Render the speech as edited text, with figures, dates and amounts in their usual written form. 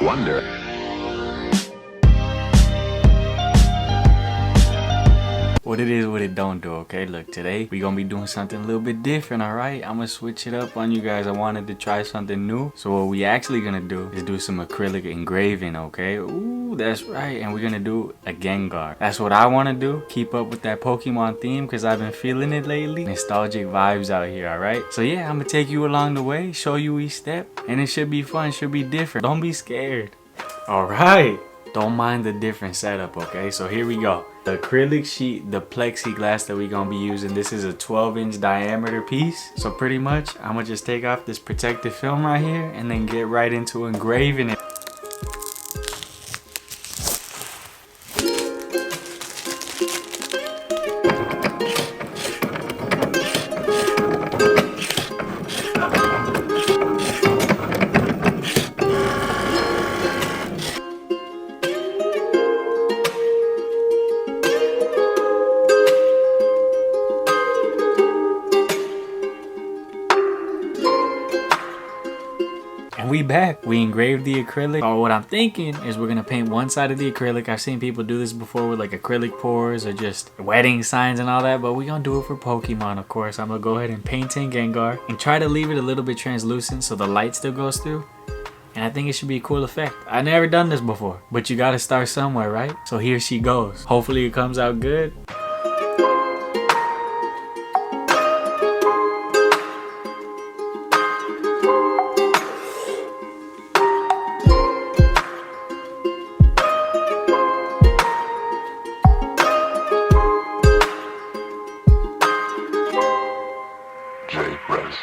wonder. What it is, what it don't do, okay? Look, today we gonna be doing something a little bit different, alright? I'm gonna switch it up on you guys. I wanted to try something new. So what we actually gonna do is do some acrylic engraving, okay? Ooh, that's right. And we're gonna do a Gengar. That's what I wanna do. Keep up with that Pokemon theme because I've been feeling it lately. Nostalgic vibes out here, alright? So yeah, I'm gonna take you along the way, show you each step, and it should be fun, should be different. Don't be scared. Alright. Don't mind the different setup, okay? So here we go. The acrylic sheet, the plexiglass that we're gonna be using, this is a 12-inch diameter piece. So pretty much, I'm gonna just take off this protective film right here and then get right into engraving it. And we back. We engraved the acrylic. Or what I'm thinking is we're gonna paint one side of the acrylic. I've seen people do this before with like acrylic pours or just wedding signs and all that, but we're gonna do it for Pokemon, of course. I'm gonna go ahead and paint in Gengar and try to leave it a little bit translucent so the light still goes through. And I think it should be a cool effect. I've never done this before, but you gotta start somewhere, right? So here she goes. Hopefully it comes out good. J. Press.